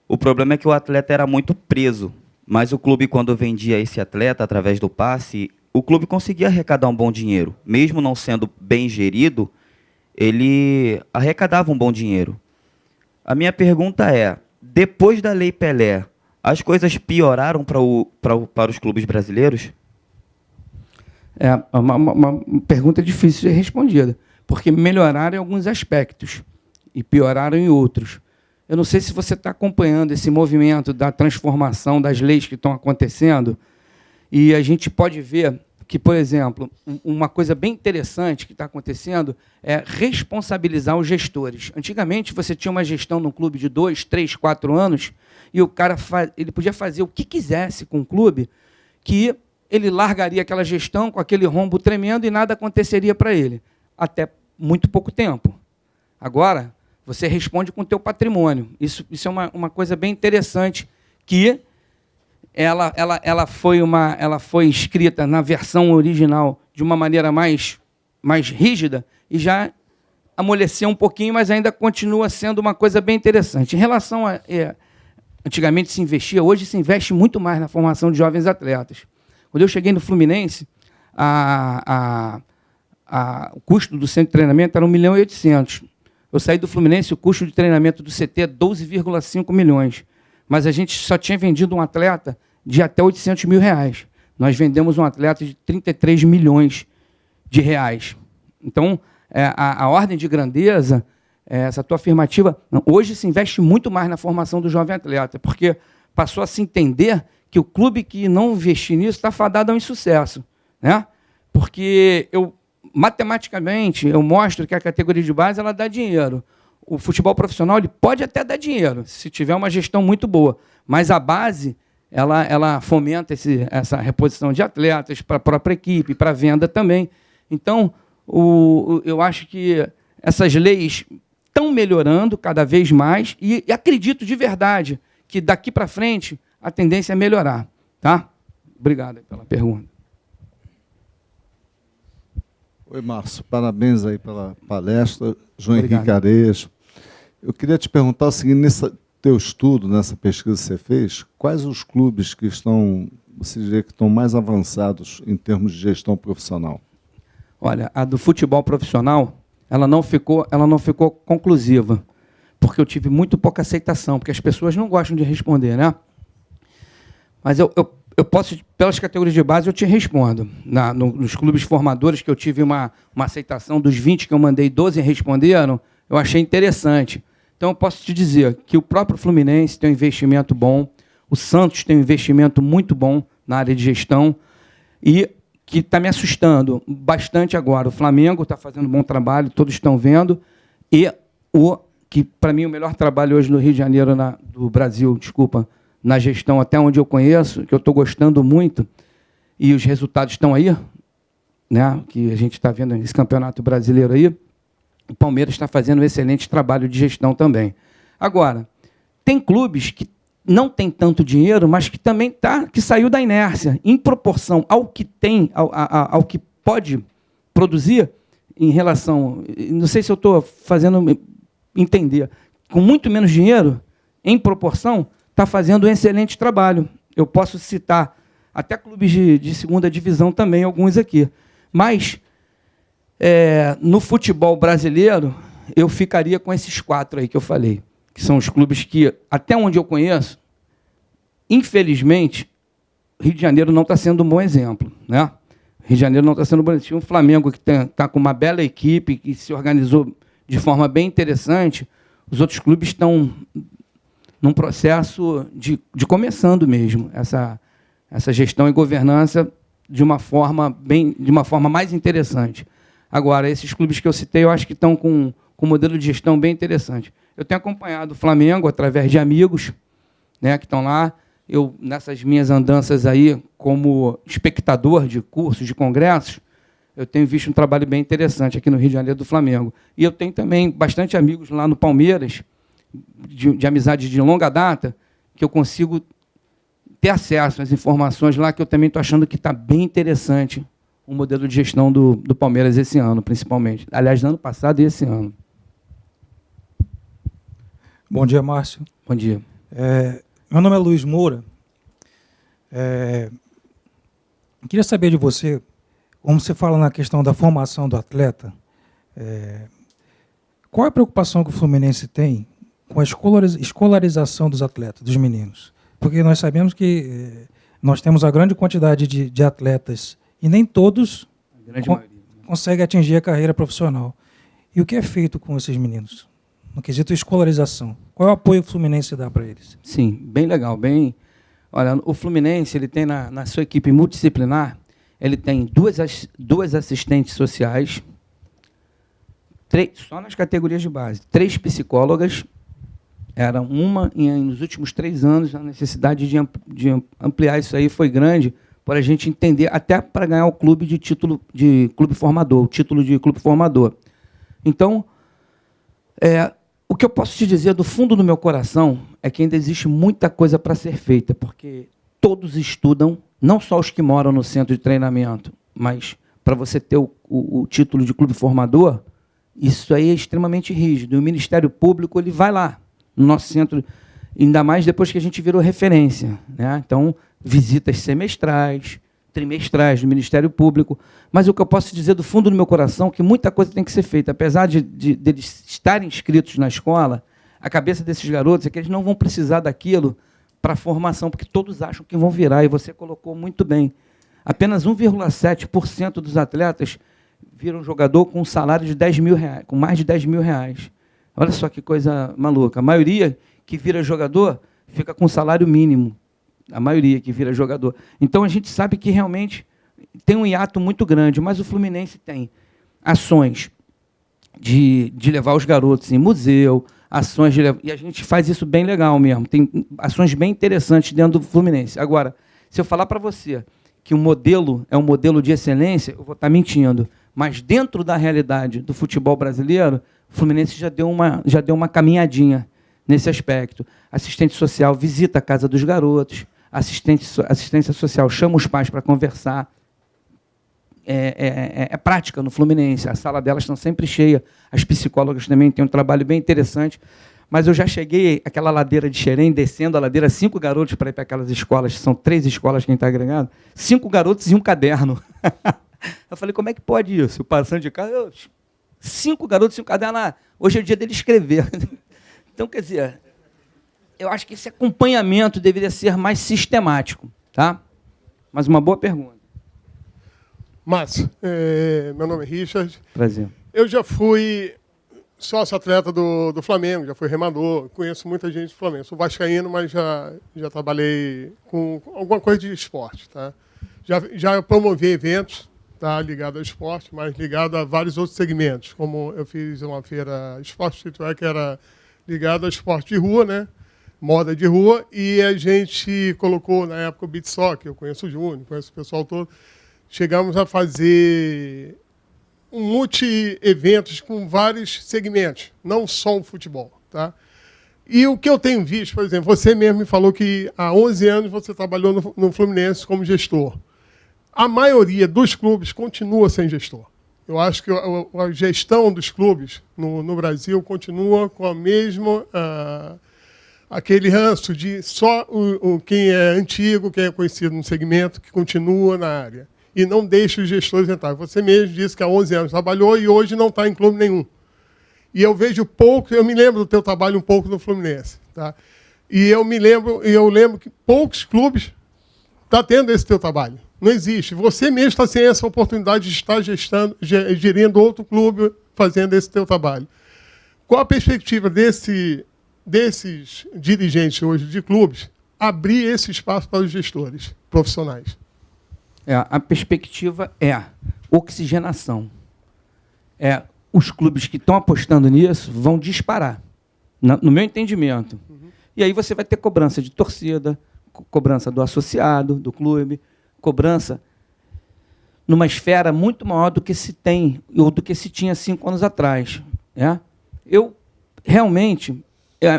O problema é que o atleta era muito preso, mas o clube, quando vendia esse atleta através do passe, o clube conseguia arrecadar um bom dinheiro. Mesmo não sendo bem gerido, ele arrecadava um bom dinheiro. A minha pergunta é, depois da Lei Pelé, as coisas pioraram para os clubes brasileiros? É uma pergunta difícil de ser respondida, porque melhoraram em alguns aspectos e pioraram em outros. Eu não sei se você está acompanhando esse movimento da transformação das leis que estão acontecendo, e a gente pode ver que, por exemplo, uma coisa bem interessante que está acontecendo é responsabilizar os gestores. Antigamente, você tinha uma gestão num clube de 2, 3, 4 anos, e o cara ele podia fazer o que quisesse com o clube, que ele largaria aquela gestão com aquele rombo tremendo e nada aconteceria para ele, até muito pouco tempo. Agora, você responde com o teu patrimônio. Isso é uma coisa bem interessante que ela foi escrita na versão original de uma maneira mais rígida e já amoleceu um pouquinho, mas ainda continua sendo uma coisa bem interessante. Em relação a... antigamente se investia, hoje se investe muito mais na formação de jovens atletas. Quando eu cheguei no Fluminense, o custo do centro de treinamento era 1.800.000. Eu saí do Fluminense, o custo de treinamento do CT é 12,5 milhões. Mas a gente só tinha vendido um atleta de até 800 mil reais. Nós vendemos um atleta de 33 milhões de reais. Então, a ordem de grandeza, essa tua afirmativa, hoje se investe muito mais na formação do jovem atleta, porque passou a se entender que o clube que não investir nisso está fadado a um insucesso, né? Porque matematicamente, eu mostro que a categoria de base ela dá dinheiro. O futebol profissional ele pode até dar dinheiro, se tiver uma gestão muito boa, mas a base ela fomenta essa reposição de atletas para a própria equipe, para a venda também. Então, eu acho que essas leis estão melhorando cada vez mais e acredito de verdade que daqui para frente a tendência é melhorar. Tá? Obrigado pela pergunta. Oi, Márcio. Parabéns aí pela palestra. João Obrigado. Henrique Areias. Eu queria te perguntar o seguinte, nesse teu estudo, nessa pesquisa que você fez, quais os clubes que você diria que estão mais avançados em termos de gestão profissional? Olha, a do futebol profissional, ela não ficou conclusiva, porque eu tive muito pouca aceitação, porque as pessoas não gostam de responder, né? Mas eu posso, pelas categorias de base, eu te respondo. Nos clubes formadores, que eu tive uma aceitação dos 20 que eu mandei, 12 responderam, eu achei interessante. Então, eu posso te dizer que o próprio Fluminense tem um investimento bom, o Santos tem um investimento muito bom na área de gestão, e que está me assustando bastante agora. O Flamengo está fazendo um bom trabalho, todos estão vendo, e que, para mim, o melhor trabalho hoje no Rio de Janeiro, do Brasil, na gestão, até onde eu conheço, que eu estou gostando muito, e os resultados estão aí, né, que a gente está vendo nesse campeonato brasileiro aí, o Palmeiras está fazendo um excelente trabalho de gestão também. Agora, tem clubes que não tem tanto dinheiro, mas que também que saiu da inércia, em proporção ao que tem, ao que pode produzir, em relação... Não sei se eu estou fazendo entender. Com muito menos dinheiro, em proporção, está fazendo um excelente trabalho. Eu posso citar até clubes de segunda divisão também, alguns aqui. Mas, no futebol brasileiro, eu ficaria com esses 4 aí que eu falei, que são os clubes que, até onde eu conheço, infelizmente, Rio de Janeiro não está sendo um bom exemplo, né? Rio de Janeiro não está sendo um bom exemplo. Tinha um Flamengo que está com uma bela equipe, que se organizou de forma bem interessante. Os outros clubes estão num processo de começando mesmo essa gestão e governança de uma forma mais interessante. Agora, esses clubes que eu citei, eu acho que estão com um modelo de gestão bem interessante. Eu tenho acompanhado o Flamengo através de amigos, né, que estão lá. Eu, nessas minhas andanças aí, como espectador de cursos, de congressos, eu tenho visto um trabalho bem interessante aqui no Rio de Janeiro do Flamengo. E eu tenho também bastante amigos lá no Palmeiras, de amizade de longa data, que eu consigo ter acesso às informações lá, que eu também estou achando que está bem interessante o modelo de gestão do Palmeiras esse ano, principalmente. Aliás, no ano passado e esse ano. Bom dia, Márcio. Bom dia. Meu nome é Luiz Moura. Queria saber de você, como você fala na questão da formação do atleta, qual é a preocupação que o Fluminense tem com a escolarização dos atletas, dos meninos? Porque nós sabemos que nós temos a grande quantidade de atletas e nem todos conseguem atingir a carreira profissional. E o que é feito com esses meninos? No quesito escolarização. Qual é o apoio que o Fluminense dá para eles? Sim, bem legal. Olha, o Fluminense ele tem na sua equipe multidisciplinar, ele tem duas assistentes sociais, só nas categorias de base, 3 psicólogas. Era uma, nos últimos 3 anos, a necessidade de ampliar isso aí foi grande, para a gente entender, até para ganhar o clube de título de clube formador, o título de clube formador. Então, o que eu posso te dizer do fundo do meu coração é que ainda existe muita coisa para ser feita, porque todos estudam, não só os que moram no centro de treinamento, mas para você ter o título de clube formador, isso aí é extremamente rígido. E o Ministério Público ele vai lá, no nosso centro, ainda mais depois que a gente virou referência, né? Então, visitas semestrais, trimestrais do Ministério Público. Mas o que eu posso dizer do fundo do meu coração é que muita coisa tem que ser feita. Apesar de eles estarem inscritos na escola, a cabeça desses garotos é que eles não vão precisar daquilo para a formação, porque todos acham que vão virar, e você colocou muito bem. Apenas 1,7% dos atletas viram jogador com um salário de R$10.000, com mais de R$10.000. Olha só que coisa maluca. A maioria que vira jogador fica com salário mínimo. A maioria que vira jogador. Então, a gente sabe que realmente tem um hiato muito grande, mas o Fluminense tem ações de levar os garotos em museu, ações de levar, e a gente faz isso bem legal mesmo. Tem ações bem interessantes dentro do Fluminense. Agora, se eu falar para você que o modelo é um modelo de excelência, eu vou estar mentindo. Mas dentro da realidade do futebol brasileiro, o Fluminense já deu uma caminhadinha nesse aspecto. Assistente social visita a casa dos garotos, assistência social chama os pais para conversar. É prática no Fluminense, a sala delas estão sempre cheia, as psicólogas também têm um trabalho bem interessante, mas eu já cheguei àquela ladeira de Xerém, descendo a ladeira, 5 garotos para ir para aquelas escolas, são 3 escolas quem está agregado, 5 garotos e um caderno. Eu falei, como é que pode isso? Eu passando de casa, 5 garotos e um caderno, hoje é o dia dele escrever. Então, quer dizer, eu acho que esse acompanhamento deveria ser mais sistemático, tá? Mas uma boa pergunta. Márcio, meu nome é Richard. Prazer. Eu já fui sócio-atleta do Flamengo, já fui remador, conheço muita gente do Flamengo. Sou vascaíno, mas já trabalhei com alguma coisa de esporte. Tá? Já promovi eventos tá, ligados ao esporte, mas ligado a vários outros segmentos, como eu fiz uma feira Esporte Streetwear, que era ligado ao esporte de rua, né? Moda de rua, e a gente colocou, na época, o Beat Soccer, eu conheço o Júnior, conheço o pessoal todo. Chegamos a fazer multi-eventos com vários segmentos, não só o futebol. Tá? E o que eu tenho visto, por exemplo, você mesmo me falou que há 11 anos você trabalhou no Fluminense como gestor. A maioria dos clubes continua sem gestor. Eu acho que a gestão dos clubes no Brasil continua com a mesma... aquele ranço de só quem é antigo, quem é conhecido no segmento, que continua na área. E não deixa os gestores entrar. Você mesmo disse que há 11 anos trabalhou e hoje não está em clube nenhum. E eu vejo pouco, eu me lembro do teu trabalho um pouco no Fluminense. Tá? E eu lembro que poucos clubes estão tendo esse teu trabalho. Não existe. Você mesmo está sem essa oportunidade de estar gerindo outro clube, fazendo esse teu trabalho. Qual a perspectiva desses dirigentes hoje de clubes abrir esse espaço para os gestores profissionais? A perspectiva é oxigenação. Os clubes que estão apostando nisso vão disparar, no meu entendimento. Uhum. E aí você vai ter cobrança de torcida, cobrança do associado, do clube, cobrança numa esfera muito maior do que se tem ou do que se tinha 5 anos atrás. Eu, realmente...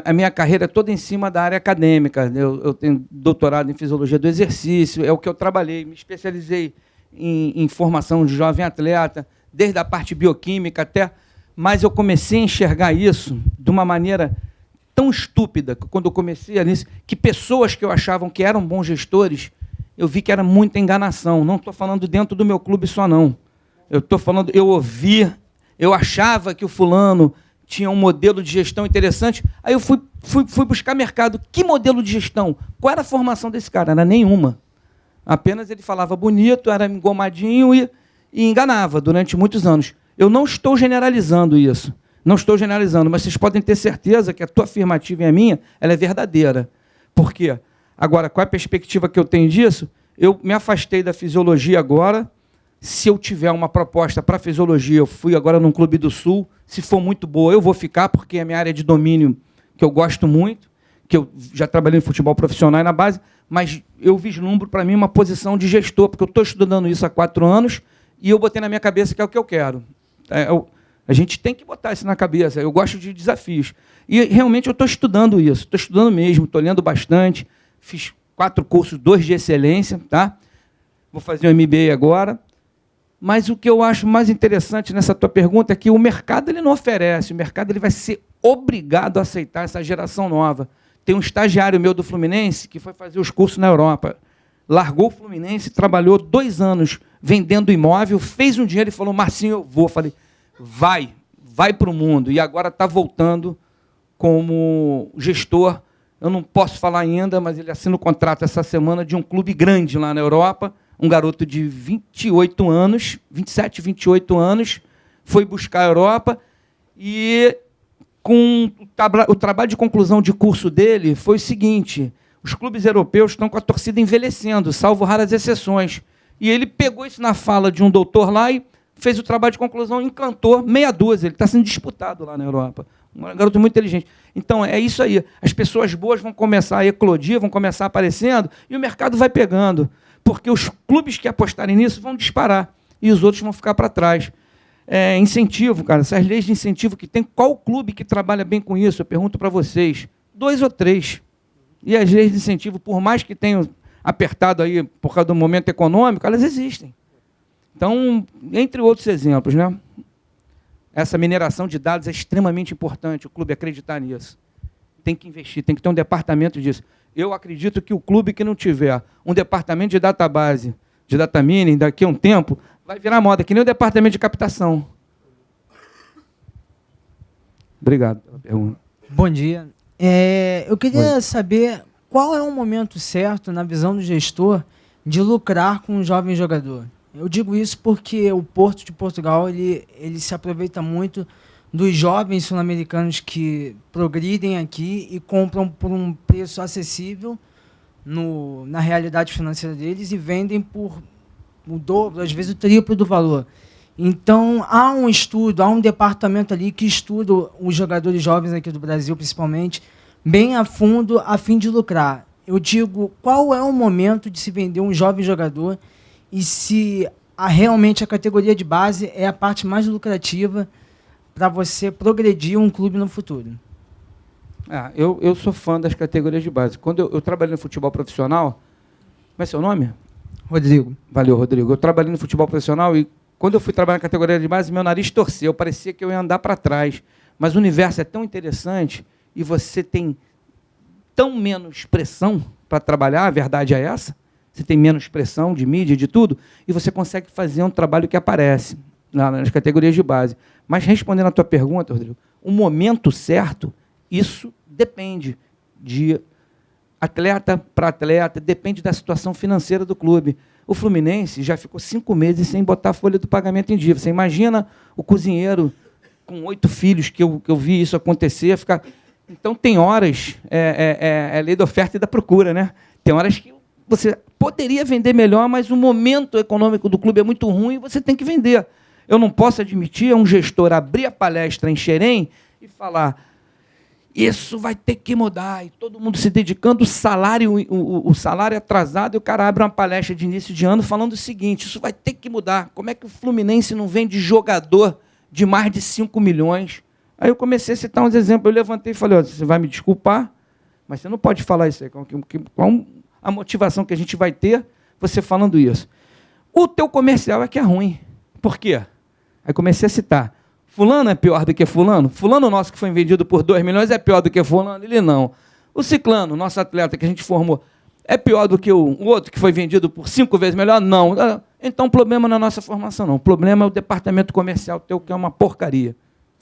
A minha carreira é toda em cima da área acadêmica. Eu tenho doutorado em Fisiologia do Exercício, é o que eu trabalhei. Me especializei em formação de jovem atleta, desde a parte bioquímica até... Mas eu comecei a enxergar isso de uma maneira tão estúpida, quando eu comecei nisso, que pessoas que eu achavam que eram bons gestores, eu vi que era muita enganação. Não estou falando dentro do meu clube só, não. Eu estou falando... Eu achava que o fulano... tinha um modelo de gestão interessante, aí eu fui buscar mercado. Que modelo de gestão? Qual era a formação desse cara? Era nenhuma. Apenas ele falava bonito, era engomadinho e enganava durante muitos anos. Eu não estou generalizando isso. Não estou generalizando, mas vocês podem ter certeza que a tua afirmativa e a minha, ela é verdadeira. Por quê? Agora, qual é a perspectiva que eu tenho disso? Eu me afastei da fisiologia agora. Se eu tiver uma proposta para fisiologia, eu fui agora num Clube do Sul, se for muito boa, eu vou ficar, porque é a minha área de domínio que eu gosto muito, que eu já trabalhei em futebol profissional e na base, mas eu vislumbro para mim uma posição de gestor, porque eu estou estudando isso há 4 anos e eu botei na minha cabeça que é o que eu quero. A gente tem que botar isso na cabeça, eu gosto de desafios. E realmente eu estou estudando isso, estou estudando mesmo, estou lendo bastante, fiz 4 cursos, 2 de excelência, tá? Vou fazer um MBA agora. Mas o que eu acho mais interessante nessa tua pergunta é que o mercado ele não oferece, o mercado ele vai ser obrigado a aceitar essa geração nova. Tem um estagiário meu do Fluminense que foi fazer os cursos na Europa. Largou o Fluminense, trabalhou 2 anos vendendo imóvel, fez um dinheiro e falou, Marcinho, eu vou. Falei, vai para o mundo. E agora está voltando como gestor. Eu não posso falar ainda, mas ele assina o contrato essa semana de um clube grande lá na Europa. Um garoto de 28 anos, 27, 28 anos, foi buscar a Europa e com o trabalho de conclusão de curso dele foi o seguinte, os clubes europeus estão com a torcida envelhecendo, salvo raras exceções. E ele pegou isso na fala de um doutor lá e fez o trabalho de conclusão, encantou meia dúzia, ele está sendo disputado lá na Europa. Um garoto muito inteligente. Então, é isso aí. As pessoas boas vão começar a eclodir, vão começar aparecendo e o mercado vai pegando. Porque os clubes que apostarem nisso vão disparar e os outros vão ficar para trás. Incentivo, cara, essas leis de incentivo que tem, qual clube que trabalha bem com isso? Eu pergunto para vocês, 2 ou 3. E as leis de incentivo, por mais que tenham apertado aí por causa do momento econômico, elas existem. Então, entre outros exemplos, né? Essa mineração de dados é extremamente importante, o clube acreditar nisso. Tem que investir, tem que ter um departamento disso. Eu acredito que o clube que não tiver um departamento de database, de data mining, daqui a um tempo, vai virar moda, que nem o departamento de captação. Obrigado pela pergunta. Bom dia. Eu queria saber qual é o momento certo, na visão do gestor, de lucrar com um jovem jogador. Eu digo isso porque o Porto de Portugal ele se aproveita muito dos jovens sul-americanos que progridem aqui e compram por um preço acessível na realidade financeira deles e vendem por o dobro, às vezes o triplo do valor. Então, há um estudo, há um departamento ali que estuda os jogadores jovens aqui do Brasil, principalmente, bem a fundo, a fim de lucrar. Eu digo, qual é o momento de se vender um jovem jogador e se realmente a categoria de base é a parte mais lucrativa para você progredir um clube no futuro? Eu sou fã das categorias de base. Quando eu trabalhei no futebol profissional... Como é seu nome? Rodrigo. Valeu, Rodrigo. Eu trabalhei no futebol profissional e quando eu fui trabalhar na categoria de base, meu nariz torceu. Parecia que eu ia andar para trás. Mas o universo é tão interessante e você tem tão menos pressão para trabalhar, a verdade é essa. Você tem menos pressão de mídia, de tudo, e você consegue fazer um trabalho que aparece nas categorias de base. Mas, respondendo à tua pergunta, Rodrigo, o momento certo, isso depende de atleta para atleta, depende da situação financeira do clube. O Fluminense já ficou 5 meses sem botar a folha do pagamento em dia. Você imagina o cozinheiro com 8 filhos, que eu vi isso acontecer, ficar... Então, tem horas, é lei da oferta e da procura, né? Tem horas que você poderia vender melhor, mas o momento econômico do clube é muito ruim e você tem que vender. Eu não posso admitir um gestor abrir a palestra em Xerém e falar isso vai ter que mudar, e todo mundo se dedicando, o salário atrasado, e o cara abre uma palestra de início de ano falando o seguinte, isso vai ter que mudar. Como é que o Fluminense não vende jogador de mais de 5 milhões? Aí eu comecei a citar uns exemplos, eu levantei e falei, você vai me desculpar, mas você não pode falar isso aí. Qual a motivação que a gente vai ter você falando isso? O teu comercial é que é ruim. Por quê? Aí comecei a citar. Fulano é pior do que fulano? Fulano nosso que foi vendido por 2 milhões é pior do que fulano? Ele não. O ciclano, nosso atleta que a gente formou, é pior do que o outro que foi vendido por 5 vezes melhor? Não. Então o problema não é a nossa formação, não. O problema é o departamento comercial teu, que é uma porcaria.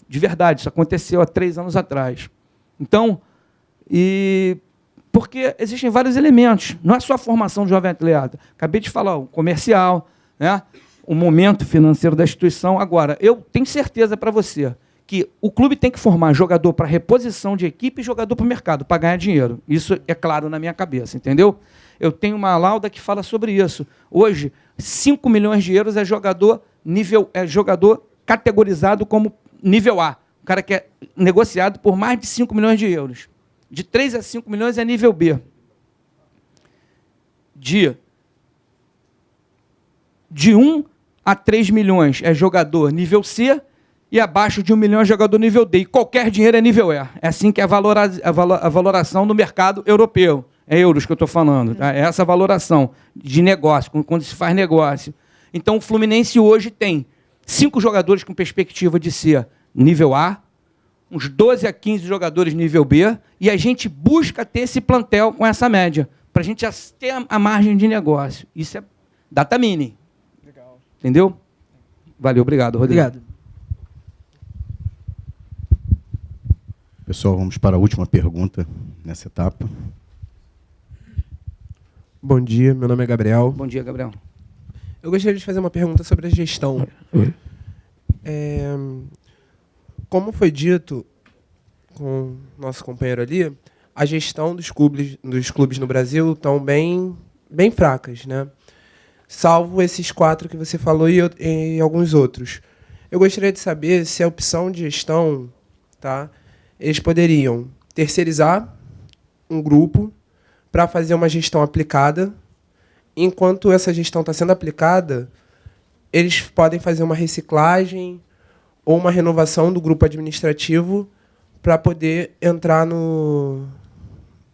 De verdade, isso aconteceu há 3 anos atrás. Então, porque existem vários elementos. Não é só a formação de jovem atleta. Acabei de falar, o comercial, né? O momento financeiro da instituição. Agora, eu tenho certeza para você que o clube tem que formar jogador para reposição de equipe e jogador para o mercado, para ganhar dinheiro. Isso é claro na minha cabeça, entendeu? Eu tenho uma lauda que fala sobre isso. Hoje, 5 milhões de euros é jogador categorizado como nível A. O cara que é negociado por mais de 5 milhões de euros. De 3 a 5 milhões é nível B. De 1 a 3 milhões é jogador nível C e abaixo de 1 milhão é jogador nível D. E qualquer dinheiro é nível E. É assim que é a valoração no mercado europeu. É euros que eu estou falando. Tá? É essa valoração de negócio, quando se faz negócio. Então, o Fluminense hoje tem 5 jogadores com perspectiva de ser nível A, uns 12 a 15 jogadores nível B, e a gente busca ter esse plantel com essa média, para a gente já ter a margem de negócio. Isso é data mini. Legal. Entendeu? Valeu, obrigado, Rodrigo. Obrigado. Pessoal, vamos para a última pergunta nessa etapa. Bom dia, meu nome é Gabriel. Bom dia, Gabriel. Eu gostaria de fazer uma pergunta sobre a gestão. Como foi dito com o nosso companheiro ali, a gestão dos clubes no Brasil estão bem fracas, né? Salvo esses 4 que você falou e alguns outros. Eu gostaria de saber se a opção de gestão, tá, eles poderiam terceirizar um grupo para fazer uma gestão aplicada. Enquanto essa gestão está sendo aplicada, eles podem fazer uma reciclagem ou uma renovação do grupo administrativo para poder entrar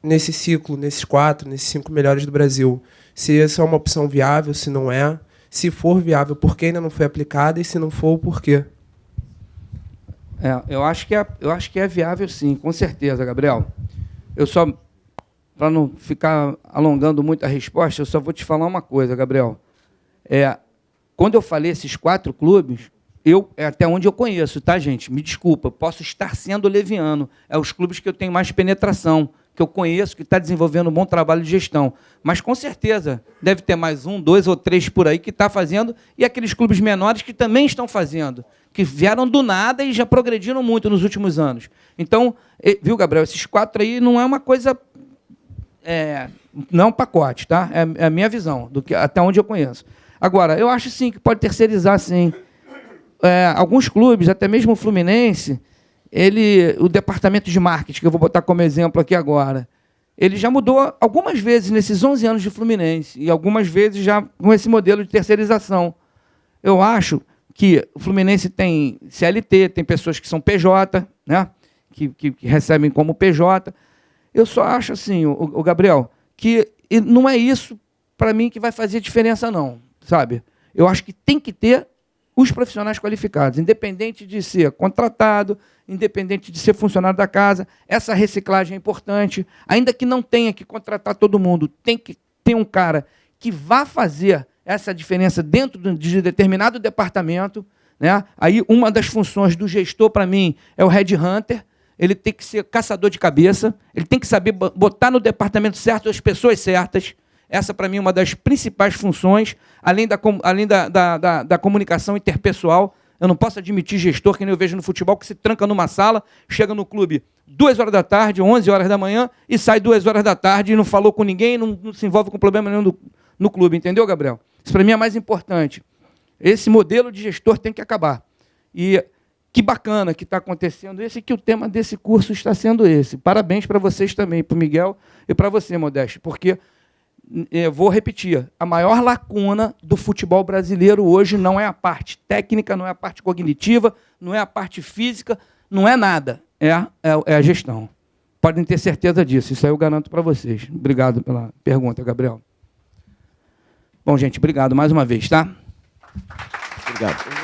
nesse ciclo, nesses 4, nesses 5 melhores do Brasil. Se essa é uma opção viável, se não é. Se for viável, por que ainda não foi aplicada? E se não for, por quê? Eu acho que é viável, sim, com certeza, Gabriel. Eu só, para não ficar alongando muito a resposta, eu só vou te falar uma coisa, Gabriel. Quando eu falei esses 4 clubes, é até onde eu conheço, tá, gente? Me desculpa, posso estar sendo leviano. É os clubes que eu tenho mais penetração, que eu conheço, que está desenvolvendo um bom trabalho de gestão. Mas, com certeza, deve ter mais 1, 2 ou 3 por aí que está fazendo, e aqueles clubes menores que também estão fazendo, que vieram do nada e já progrediram muito nos últimos anos. Então, viu, Gabriel, esses 4 aí não é uma coisa... não é um pacote, tá? É a minha visão, até onde eu conheço. Agora, eu acho, sim, que pode terceirizar, sim. Alguns clubes, até mesmo o Fluminense, o departamento de marketing, que eu vou botar como exemplo aqui agora, ele já mudou algumas vezes nesses 11 anos de Fluminense, e algumas vezes já com esse modelo de terceirização. Eu acho que o Fluminense tem CLT, tem pessoas que são PJ, né, que recebem como PJ. Eu só acho assim, o Gabriel, que não é isso, para mim, que vai fazer diferença, não, sabe? Eu acho que tem que ter os profissionais qualificados, independente de ser contratado, independente de ser funcionário da casa. Essa reciclagem é importante, ainda que não tenha que contratar todo mundo, tem que ter um cara que vá fazer essa diferença dentro de determinado departamento, né? Aí, uma das funções do gestor, para mim, é o headhunter. Ele tem que ser caçador de cabeça, ele tem que saber botar no departamento certo as pessoas certas. Essa, para mim, é uma das principais funções, além da comunicação interpessoal. Eu não posso admitir gestor, que nem eu vejo no futebol, que se tranca numa sala, chega no clube 2 horas da tarde, 11 horas da manhã, e sai 2 horas da tarde e não falou com ninguém, não se envolve com problema nenhum no clube. Entendeu, Gabriel? Isso, para mim, é mais importante. Esse modelo de gestor tem que acabar. E que bacana que está acontecendo esse, que o tema desse curso está sendo esse. Parabéns para vocês também, para o Miguel e para você, Modeste, porque... vou repetir, a maior lacuna do futebol brasileiro hoje não é a parte técnica, não é a parte cognitiva, não é a parte física, não é nada, é a gestão. Podem ter certeza disso, isso aí eu garanto para vocês. Obrigado pela pergunta, Gabriel. Bom, gente, obrigado mais uma vez, tá? Obrigado.